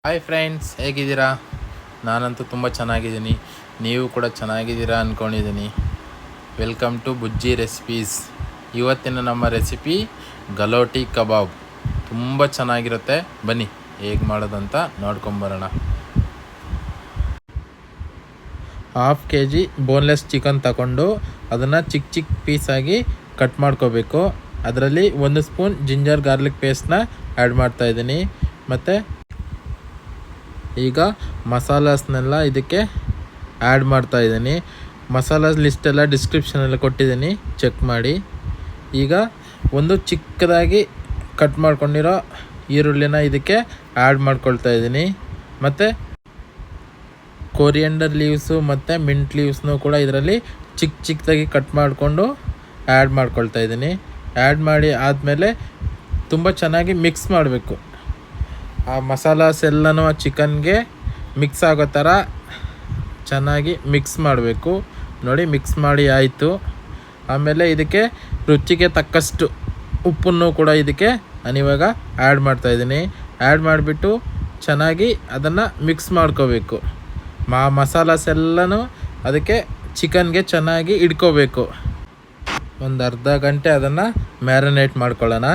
Hi friends, ಹೇಗಿದ್ದೀರಾ? ನಾನಂತೂ ತುಂಬ ಚೆನ್ನಾಗಿದ್ದೀನಿ. ನೀವು ಕೂಡ ಚೆನ್ನಾಗಿದ್ದೀರಾ ಅಂದ್ಕೊಂಡಿದ್ದೀನಿ. Welcome to Bujji recipes. ಇವತ್ತಿನ ನಮ್ಮ ರೆಸಿಪಿ ಗಲೋಟಿ ಕಬಾಬ್. ತುಂಬ ಚೆನ್ನಾಗಿರುತ್ತೆ. ಬನ್ನಿ ಹೇಗೆ ಮಾಡೋದಂತ ನೋಡ್ಕೊಂಬರೋಣ. 1/2 kg ಬೋನ್ಲೆಸ್ ಚಿಕನ್ ತಗೊಂಡು ಅದನ್ನು ಚಿಕ್ಕ ಚಿಕ್ಕ ಪೀಸಾಗಿ ಕಟ್ ಮಾಡ್ಕೋಬೇಕು. ಅದರಲ್ಲಿ 1 ಸ್ಪೂನ್ ಜಿಂಜರ್ ಗಾರ್ಲಿಕ್ ಪೇಸ್ಟ್ನ ಆ್ಯಡ್ ಮಾಡ್ತಾಯಿದ್ದೀನಿ. ಮತ್ತು ಈಗ ಮಸಾಲಾಸ್ನೆಲ್ಲ ಇದಕ್ಕೆ ಆ್ಯಡ್ ಮಾಡ್ತಾಯಿದ್ದೀನಿ. ಮಸಾಲಾಸ್ ಲಿಸ್ಟೆಲ್ಲ ಡಿಸ್ಕ್ರಿಪ್ಷನಲ್ಲಿ ಕೊಟ್ಟಿದ್ದೀನಿ, ಚೆಕ್ ಮಾಡಿ. ಈಗ ಒಂದು ಚಿಕ್ಕದಾಗಿ ಕಟ್ ಮಾಡ್ಕೊಂಡಿರೋ ಈರುಳ್ಳಿನ ಇದಕ್ಕೆ ಆ್ಯಡ್ ಮಾಡ್ಕೊಳ್ತಾ ಇದ್ದೀನಿ. ಮತ್ತು ಕೊರಿಯಂಡರ್ ಲೀವ್ಸು ಮತ್ತು ಮಿಂಟ್ ಲೀವ್ಸ್ನೂ ಕೂಡ ಇದರಲ್ಲಿ ಚಿಕ್ಕದಾಗಿ ಕಟ್ ಮಾಡಿಕೊಂಡು ಆ್ಯಡ್ ಮಾಡ್ಕೊಳ್ತಾ ಇದ್ದೀನಿ. ಆ್ಯಡ್ ಮಾಡಿ ಆದಮೇಲೆ ತುಂಬ ಚೆನ್ನಾಗಿ ಮಿಕ್ಸ್ ಮಾಡಬೇಕು. ಆ ಮಸಾಲಾಸ್ ಎಲ್ಲನೂ ಆ ಚಿಕನ್ಗೆ ಮಿಕ್ಸ್ ಆಗೋ ಥರ ಚೆನ್ನಾಗಿ ಮಿಕ್ಸ್ ಮಾಡಬೇಕು. ನೋಡಿ, ಮಿಕ್ಸ್ ಮಾಡಿ ಆಯಿತು. ಆಮೇಲೆ ಇದಕ್ಕೆ ರುಚಿಗೆ ತಕ್ಕಷ್ಟು ಉಪ್ಪನ್ನು ಕೂಡ ಇದಕ್ಕೆ ನಾನಿವಾಗ ಆ್ಯಡ್ ಮಾಡ್ತಾಯಿದ್ದೀನಿ. ಆ್ಯಡ್ ಮಾಡಿಬಿಟ್ಟು ಚೆನ್ನಾಗಿ ಅದನ್ನು ಮಿಕ್ಸ್ ಮಾಡ್ಕೋಬೇಕು. ಮಸಾಲಾಸ್ ಎಲ್ಲನೂ ಅದಕ್ಕೆ ಚಿಕನ್ಗೆ ಚೆನ್ನಾಗಿ ಇಡ್ಕೋಬೇಕು. ಒಂದು ಅರ್ಧ ಗಂಟೆ ಅದನ್ನು ಮ್ಯಾರಿನೇಟ್ ಮಾಡ್ಕೊಳ್ಳೋಣ.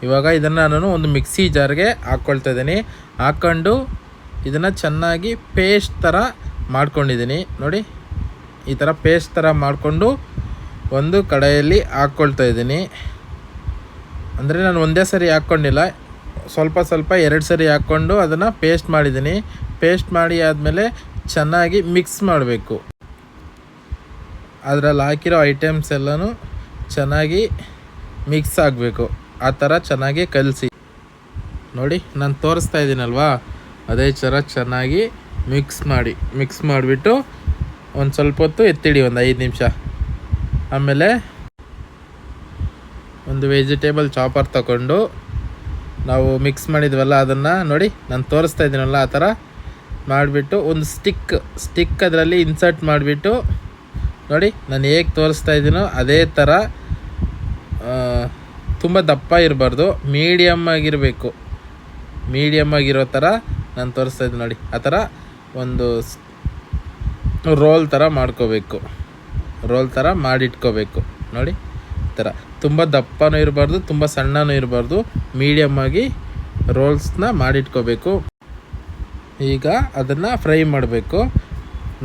ಇವಾಗ ಇದನ್ನು ನಾನು ಒಂದು ಮಿಕ್ಸಿ ಜಾರ್ಗೆ ಹಾಕ್ಕೊಳ್ತಾ ಇದ್ದೀನಿ. ಹಾಕ್ಕೊಂಡು ಇದನ್ನು ಚೆನ್ನಾಗಿ ಪೇಸ್ಟ್ ಥರ ಮಾಡ್ಕೊಂಡಿದ್ದೀನಿ. ನೋಡಿ, ಈ ಥರ ಪೇಸ್ಟ್ ಥರ ಮಾಡಿಕೊಂಡು ಒಂದು ಕಡೆಯಲ್ಲಿ ಹಾಕ್ಕೊಳ್ತಾ ಇದ್ದೀನಿ. ಅಂದರೆ ನಾನು ಒಂದೇ ಸರಿ ಹಾಕ್ಕೊಂಡಿಲ್ಲ, ಸ್ವಲ್ಪ 2 ಸರಿ ಹಾಕ್ಕೊಂಡು ಅದನ್ನು ಪೇಸ್ಟ್ ಮಾಡಿದ್ದೀನಿ. ಪೇಸ್ಟ್ ಮಾಡಿ ಆದಮೇಲೆ ಚೆನ್ನಾಗಿ ಮಿಕ್ಸ್ ಮಾಡಬೇಕು. ಅದರಲ್ಲಿ ಹಾಕಿರೋ ಐಟಮ್ಸ್ ಎಲ್ಲನೂ ಚೆನ್ನಾಗಿ ಮಿಕ್ಸ್ ಆಗಬೇಕು. ಆ ಥರ ಚೆನ್ನಾಗಿ ಕಲಸಿ. ನೋಡಿ, ನಾನು ತೋರಿಸ್ತಾ ಇದ್ದೀನಲ್ವಾ, ಅದೇ ಥರ ಚೆನ್ನಾಗಿ ಮಿಕ್ಸ್ ಮಾಡಿಬಿಟ್ಟು ಒಂದು ಸ್ವಲ್ಪ ಹೊತ್ತು ಎತ್ತಿಡಿ, ಒಂದು 5 ನಿಮಿಷ. ಆಮೇಲೆ ಒಂದು ವೆಜಿಟೇಬಲ್ ಚಾಪರ್ ತಗೊಂಡು ನಾವು ಮಿಕ್ಸ್ ಮಾಡಿದ್ವಲ್ಲ ಅದನ್ನು ನೋಡಿ, ನಾನು ತೋರಿಸ್ತಾ ಇದ್ದೀನಲ್ಲ ಆ ಥರ ಮಾಡಿಬಿಟ್ಟು ಒಂದು ಸ್ಟಿಕ್ ಅದರಲ್ಲಿ ಇನ್ಸರ್ಟ್ ಮಾಡಿಬಿಟ್ಟು ನೋಡಿ, ನಾನು ಹೇಗೆ ತೋರಿಸ್ತಾ ಇದ್ದೀನೋ ಅದೇ ಥರ. ತುಂಬ ದಪ್ಪ ಇರಬಾರ್ದು, ಮೀಡಿಯಮ್ ಆಗಿರೋ ಥರ ನಾನು ತೋರಿಸ್ತಾ ಇದ್ದೀನಿ. ನೋಡಿ, ಆ ಥರ ಒಂದು ರೋಲ್ ಥರ ಮಾಡ್ಕೋಬೇಕು. ರೋಲ್ ಥರ ಮಾಡಿಟ್ಕೋಬೇಕು. ನೋಡಿ, ಈ ಥರ ತುಂಬ ದಪ್ಪನೂ ಇರಬಾರ್ದು, ತುಂಬ ಸಣ್ಣನೂ ಇರಬಾರ್ದು, ಮೀಡಿಯಮ್ ಆಗಿ ರೋಲ್ಸ್ನ ಮಾಡಿಟ್ಕೋಬೇಕು. ಈಗ ಅದನ್ನು ಫ್ರೈ ಮಾಡಬೇಕು.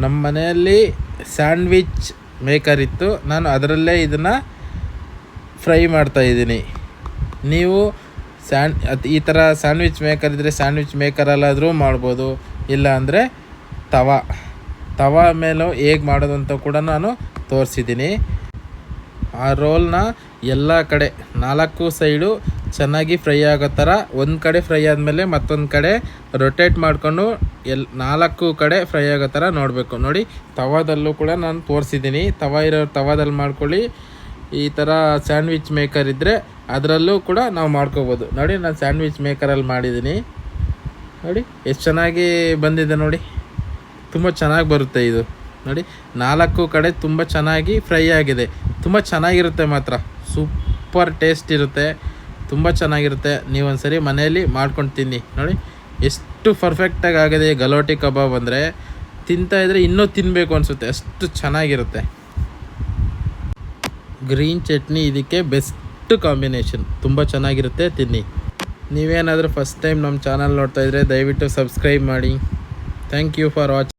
ನಮ್ಮ ಮನೆಯಲ್ಲಿ ಸ್ಯಾಂಡ್ವಿಚ್ ಮೇಕರ್ ಇತ್ತು, ನಾನು ಅದರಲ್ಲೇ ಇದನ್ನು ಫ್ರೈ ಮಾಡ್ತಾಯಿದ್ದೀನಿ. ನೀವು ಈ ಥರ ಸ್ಯಾಂಡ್ವಿಚ್ ಮೇಕರ್ ಇದ್ದರೆ ಸ್ಯಾಂಡ್ವಿಚ್ ಮೇಕರಲ್ಲಾದರೂ ಮಾಡ್ಬೋದು. ಇಲ್ಲ ಅಂದರೆ ತವಾ ಮೇಲೂ ಹೇಗೆ ಮಾಡೋದು ಅಂತ ಕೂಡ ನಾನು ತೋರಿಸಿದ್ದೀನಿ. ಆ ರೋಲ್ನ ಎಲ್ಲ ಕಡೆ 4 ಸೈಡು ಚೆನ್ನಾಗಿ ಫ್ರೈ ಆಗೋ ಥರ ಒಂದು ಕಡೆ ಫ್ರೈ ಆದಮೇಲೆ ಮತ್ತೊಂದು ಕಡೆ ರೊಟೇಟ್ ಮಾಡಿಕೊಂಡು 4 ಕಡೆ ಫ್ರೈ ಆಗೋ ಥರ ನೋಡಬೇಕು. ನೋಡಿ, ತವಾದಲ್ಲೂ ಕೂಡ ನಾನು ತೋರಿಸಿದ್ದೀನಿ. ತವಾದಲ್ಲಿ ಮಾಡ್ಕೊಳ್ಳಿ. ಈ ಥರ ಸ್ಯಾಂಡ್ವಿಚ್ ಮೇಕರ್ ಇದ್ದರೆ ಅದರಲ್ಲೂ ಕೂಡ ನಾವು ಮಾಡ್ಕೋಬೋದು. ನೋಡಿ, ನಾನು ಸ್ಯಾಂಡ್ವಿಚ್ ಮೇಕರಲ್ಲಿ ಮಾಡಿದ್ದೀನಿ. ನೋಡಿ ಎಷ್ಟು ಚೆನ್ನಾಗಿ ಬಂದಿದೆ. ನೋಡಿ, ತುಂಬ ಚೆನ್ನಾಗಿ ಬರುತ್ತೆ ಇದು. ನೋಡಿ, 4 ಕಡೆ ತುಂಬ ಚೆನ್ನಾಗಿ ಫ್ರೈ ಆಗಿದೆ. ತುಂಬ ಚೆನ್ನಾಗಿರುತ್ತೆ, ಮಾತ್ರ ಸೂಪರ್ ಟೇಸ್ಟ್ ಇರುತ್ತೆ, ತುಂಬ ಚೆನ್ನಾಗಿರುತ್ತೆ. ನೀವೊಂದು ಸರಿ ಮನೆಯಲ್ಲಿ ಮಾಡ್ಕೊಂಡು ತಿನ್ನಿ. ನೋಡಿ ಎಷ್ಟು ಪರ್ಫೆಕ್ಟಾಗಿ ಆಗಿದೆ ಗಲೋಟಿ ಕಬಾಬ್. ಅಂದರೆ ತಿಂತಾಯಿದ್ರೆ ಇನ್ನೂ ತಿನ್ನಬೇಕು ಅನಿಸುತ್ತೆ, ಅಷ್ಟು ಚೆನ್ನಾಗಿರುತ್ತೆ. ಗ್ರೀನ್ ಚಟ್ನಿ ಇದಕ್ಕೆ ಬೆಸ್ಟ್ ಕಾಂಬಿನೇಷನ್, ತುಂಬ ಚೆನ್ನಾಗಿರುತ್ತೆ, ತಿನ್ನಿ. ನೀವೇನಾದರೂ ಫಸ್ಟ್ ಟೈಮ್ ನಮ್ಮ ಚಾನಲ್ ನೋಡ್ತಾಯಿದ್ರೆ ದಯವಿಟ್ಟು ಸಬ್ಸ್ಕ್ರೈಬ್ ಮಾಡಿ. Thank you for watching.